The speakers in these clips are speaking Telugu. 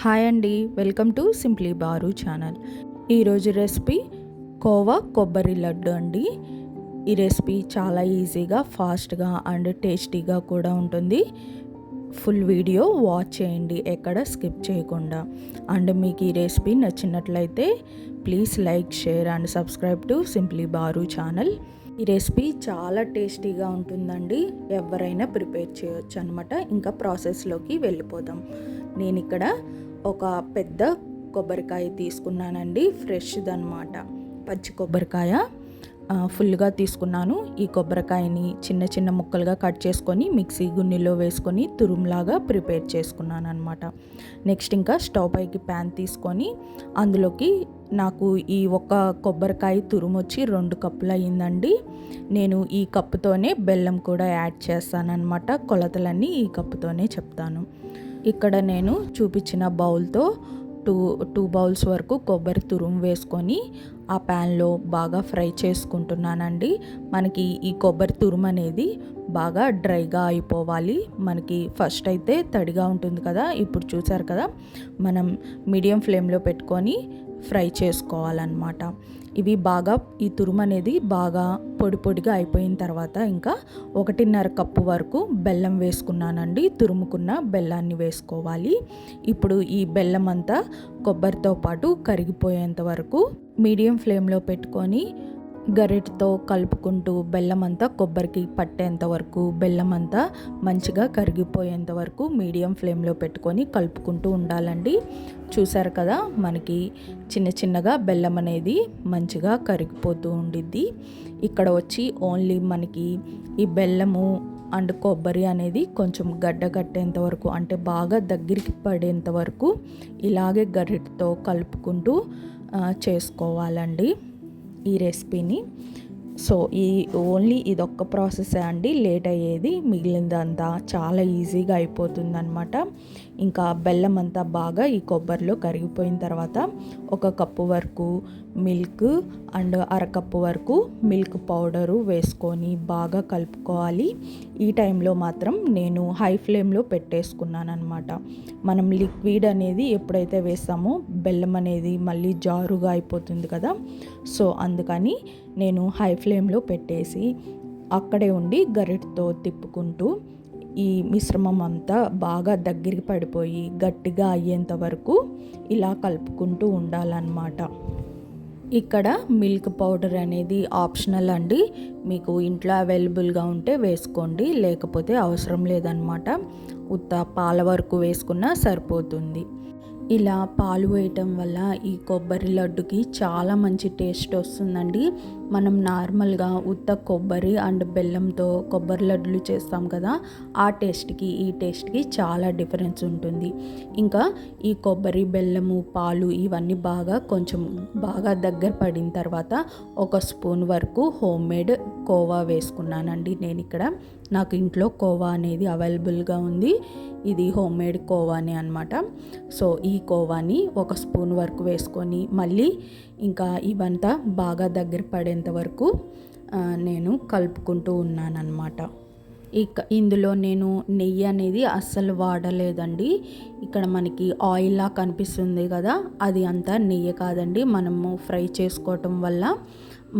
హాయ్ అండి, welcome to simply bar channel. ఈరోజు రెసిపీ కోవా కొబ్బరి లడ్డు అండి. ఈ రెసిపీ చాలా ఈజీగా, ఫాస్ట్గా అండ్ టేస్టీగా కూడా ఉంటుంది. ఫుల్ వీడియో వాచ్ చేయండి, ఎక్కడ స్కిప్ చేయకుండా. అండ్ మీకు ఈ రెసిపీ నచ్చినట్లయితే please like, share and subscribe to simply bar channel. ఈ రెసిపీ చాలా టేస్టీగా ఉంటుందండి, ఎవరైనా ప్రిపేర్ చేయొచ్చు అనమాట. ఇంకా ప్రాసెస్లోకి వెళ్ళిపోదాం. నేను ఇక్కడ ఒక పెద్ద కొబ్బరికాయ తీసుకున్నానండి, ఫ్రెష్ది అనమాట. పచ్చి కొబ్బరికాయ ఫుల్గా తీసుకున్నాను. ఈ కొబ్బరికాయని చిన్న చిన్న ముక్కలుగా కట్ చేసుకొని మిక్సీ గున్నెలో వేసుకొని తురుములాగా ప్రిపేర్ చేసుకున్నాను అనమాట. నెక్స్ట్ ఇంకా స్టవ్ పైకి ప్యాన్ తీసుకొని అందులోకి నాకు ఈ ఒక కొబ్బరికాయ తురుము వచ్చి 2 కప్పులు అయ్యిందండి. నేను ఈ కప్పుతోనే బెల్లం కూడా యాడ్ చేస్తానన్నమాట. కొలతలన్నీ ఈ కప్పుతోనే చెప్తాను. ఇక్కడ నేను చూపించిన బౌల్తో టూ బౌల్స్ వరకు కొబ్బరి తురుము వేసుకొని ఆ ప్యాన్లో బాగా ఫ్రై చేసుకుంటున్నానండి. మనకి ఈ కొబ్బరి తురుము అనేది బాగా డ్రైగా అయిపోవాలి. మనకి ఫస్ట్ అయితే తడిగా ఉంటుంది కదా, ఇప్పుడు చూసారు కదా, మనం మీడియం ఫ్లేమ్లో పెట్టుకొని ఫ్రై చేసుకోవాలన్నమాట. ఇవి బాగా, ఈ తురుము అనేది బాగా పొడి పొడిగా అయిపోయిన తర్వాత ఇంకా 1.5 కప్పు వరకు బెల్లం వేసుకున్నానండి. తురుముకున్న బెల్లాన్ని వేసుకోవాలి. ఇప్పుడు ఈ బెల్లం అంతా కొబ్బరితో పాటు కరిగిపోయేంత వరకు మీడియం ఫ్లేమ్లో పెట్టుకొని గరిటతో కలుపుకుంటూ బెల్లం అంతా కొబ్బరికి పట్టేంత వరకు, బెల్లం అంతా మంచిగా కరిగిపోయేంత వరకు మీడియం ఫ్లేమ్లో పెట్టుకొని కలుపుకుంటూ ఉండాలండి. చూసారు కదా, మనకి చిన్న చిన్నగా బెల్లం అనేది మంచిగా కరిగిపోతూ ఉండిద్ది. ఇక్కడ వచ్చి ఓన్లీ మనకి ఈ బెల్లము అండ్ కొబ్బరి అనేది కొంచెం గడ్డ కట్టేంత వరకు, అంటే బాగా దగ్గరికి పడేంత వరకు ఇలాగే గరిటతో కలుపుకుంటూ చేసుకోవాలండి ఈ రెసిపీని. సో ఈ ఓన్లీ ఇదొక్క ప్రాసెసే అండి లేట్ అయ్యేది, మిగిలిందంతా చాలా ఈజీగా అయిపోతుంది అనమాట. ఇంకా బెల్లం అంతా బాగా ఈ కొబ్బరిలో కరిగిపోయిన తర్వాత 1 కప్పు వరకు మిల్క్ అండ్ 1/2 కప్పు వరకు మిల్క్ పౌడరు వేసుకొని బాగా కలుపుకోవాలి. ఈ టైంలో మాత్రం నేను హై ఫ్లేమ్లో పెట్టేసుకున్నాను అనమాట. మనం లిక్విడ్ అనేది ఎప్పుడైతే వేస్తామో బెల్లం అనేది మళ్ళీ జారుగా అయిపోతుంది కదా, సో అందుకని నేను హై ఫ్లేమ్లో పెట్టేసి అక్కడే ఉండి గరిటతో తిప్పుకుంటూ ఈ మిశ్రమం అంతా బాగా దగ్గరికి పడిపోయి గట్టిగా అయ్యేంత వరకు ఇలా కలుపుకుంటూ ఉండాలన్నమాట. ఇక్కడ మిల్క్ పౌడర్ అనేది ఆప్షనల్ అండి, మీకు ఇంట్లో అవైలబుల్గా ఉంటే వేసుకోండి, లేకపోతే అవసరం లేదనమాట. ఉత్త పాల వరకు వేసుకున్నా సరిపోతుంది. ఇలా పాలు వేయటం వల్ల ఈ కొబ్బరి లడ్డుకి చాలా మంచి టేస్ట్ వస్తుందండి. మనం నార్మల్గా ఉత్త కొబ్బరి అండ్ బెల్లంతో కొబ్బరి లడ్డులు చేస్తాం కదా, ఆ టేస్ట్కి ఈ టేస్ట్కి చాలా డిఫరెన్స్ ఉంటుంది. ఇంకా ఈ కొబ్బరి, బెల్లము, పాలు ఇవన్నీ కొంచెం బాగా దగ్గర పడిన తర్వాత 1 స్పూన్ వరకు హోమ్ మేడ్ కోవా వేసుకున్నానండి. నేను ఇక్కడ నాకు ఇంట్లో కోవా అనేది అవైలబుల్గా ఉంది, ఇది హోమ్ మేడ్ కోవాని అనమాట. సో ఈ కోవాని 1 స్పూన్ వరకు వేసుకొని మళ్ళీ ఇంకా ఇవంతా బాగా దగ్గర పడేంత వరకు నేను కలుపుకుంటూ ఉన్నానన్నమాట. ఇందులో నేను నెయ్యి అనేది అస్సలు వాడలేదండి. ఇక్కడ మనకి ఆయిల్లా కనిపిస్తుంది కదా, అది అంతా నెయ్యి కాదండి. మనము ఫ్రై చేసుకోవటం వల్ల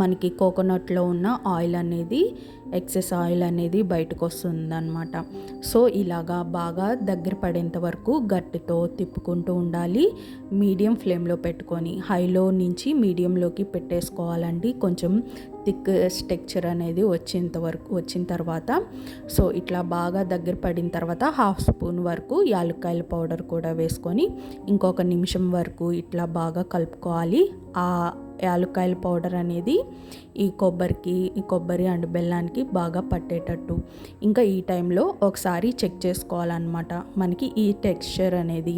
మనకి కోకోనట్లో ఉన్న ఆయిల్ అనేది, ఎక్సెస్ ఆయిల్ అనేది బయటకు వస్తుందన్నమాట. సో ఇలాగా బాగా దగ్గర పడేంత వరకు గట్టితో తిప్పుకుంటూ ఉండాలి. మీడియం ఫ్లేమ్లో పెట్టుకొని హైలో నుంచి మీడియంలోకి పెట్టేసుకోవాలండి. కొంచెం థిక్ టెక్చర్ అనేది వచ్చిన తర్వాత సో ఇట్లా బాగా దగ్గర పడిన తర్వాత 1/2 స్పూన్ వరకు యాలక్కాయల పౌడర్ కూడా వేసుకొని ఇంకొక నిమిషం వరకు ఇట్లా బాగా కలుపుకోవాలి. ఆ యాలక్కాయల పౌడర్ అనేది ఈ కొబ్బరి అండ్ బెల్లానికి బాగా పట్టేటట్టు. ఇంకా ఈ టైంలో ఒకసారి చెక్ చేసుకోవాలన్నమాట, మనకి ఈ టెక్స్చర్ అనేది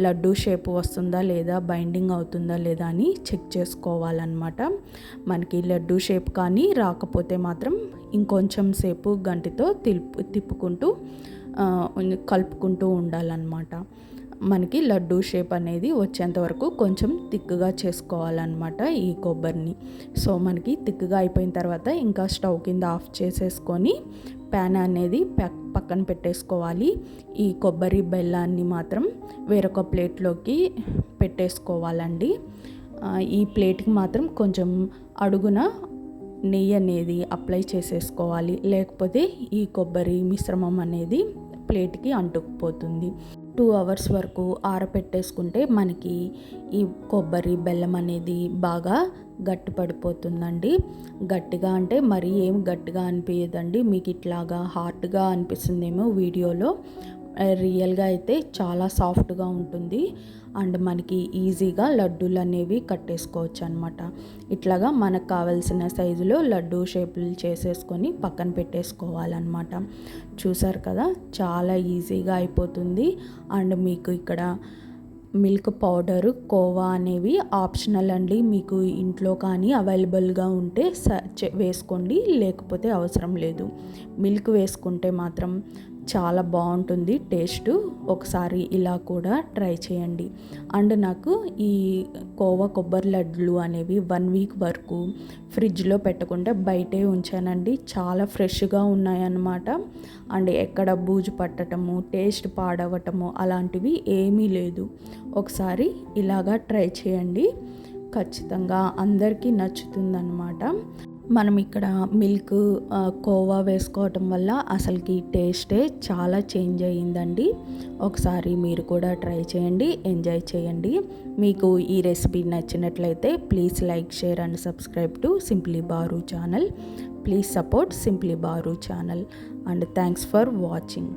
లడ్డు షేప్ వస్తుందా లేదా, బైండింగ్ అవుతుందా లేదా అని చెక్ చేసుకోవాలన్నమాట. మనకి లడ్డు షేప్ కానీ రాకపోతే మాత్రం ఇంకొంచెం సేపు గంటితో తిప్పుకుంటూ కలుపుకుంటూ ఉండాలన్నమాట. మనకి లడ్డూ షేప్ అనేది వచ్చేంత వరకు కొంచెం థిక్గా చేసుకోవాలన్నమాట ఈ కొబ్బరిని. సో మనకి థిక్గా అయిపోయిన తర్వాత ఇంకా స్టవ్ కింద ఆఫ్ చేసేసుకొని ప్యాన్ అనేది పక్కన పెట్టేసుకోవాలి. ఈ కొబ్బరి బెల్లాన్ని మాత్రం వేరొక ప్లేట్లోకి పెట్టేసుకోవాలండి. ఈ ప్లేట్కి మాత్రం కొంచెం అడుగున నెయ్యి అనేది అప్లై చేసేసుకోవాలి, లేకపోతే ఈ కొబ్బరి మిశ్రమం అనేది ప్లేట్కి అంటుకుపోతుంది. 2 అవర్స్ వరకు ఆరపెట్టేసుకుంటే మనకి ఈ కొబ్బరి బెల్లం అనేది బాగా గట్టి పడిపోతుందండి. గట్టిగా అంటే మరీ ఏం గట్టిగా అనిపించదండి, మీకు ఇట్లాగా హార్డ్గా అనిపిస్తుందేమో వీడియోలో. రియల్గా అయితే చాలా సాఫ్ట్గా ఉంటుంది అండ్ మనకి ఈజీగా లడ్డూలు అనేవి కట్టేసుకోవచ్చు అనమాట. ఇట్లాగా మనకు కావాల్సిన సైజులో లడ్డూ షేపులు చేసేసుకొని పక్కన పెట్టేసుకోవాలన్నమాట. చూసారు కదా, చాలా ఈజీగా అయిపోతుంది. అండ్ మీకు ఇక్కడ మిల్క్ పౌడరు, కోవా అనేవి ఆప్షనల్ అండి. మీకు ఇంట్లో కానీ అవైలబుల్గా ఉంటే వేసుకోండి, లేకపోతే అవసరం లేదు. మిల్క్ వేసుకుంటే మాత్రం చాలా బాగుంటుంది టేస్ట్. ఒకసారి ఇలా కూడా ట్రై చేయండి. అండ్ నాకు ఈ కోవా కొబ్బరి లడ్లు అనేవి 1 వీక్ వరకు ఫ్రిడ్జ్లో పెట్టకుండా బయటే ఉంచానండి. చాలా ఫ్రెష్గా ఉన్నాయన్నమాట. అండ్ ఎక్కడ బూజు పట్టటము, టేస్ట్ పాడవటము అలాంటివి ఏమీ లేదు. ఒకసారి ఇలాగా ట్రై చేయండి, ఖచ్చితంగా అందరికీ నచ్చుతుందన్నమాట. మనం ఇక్కడ మిల్క్, కోవా వేసుకోవటం వల్ల అసలుకి టేస్టే చాలా చేంజ్ అయ్యిందండి. ఒకసారి మీరు కూడా ట్రై చేయండి, ఎంజాయ్ చేయండి. మీకు ఈ రెసిపీ నచ్చినట్లయితే please like, share and subscribe to simply bar channel. Please support simply bar channel and thanks for watching.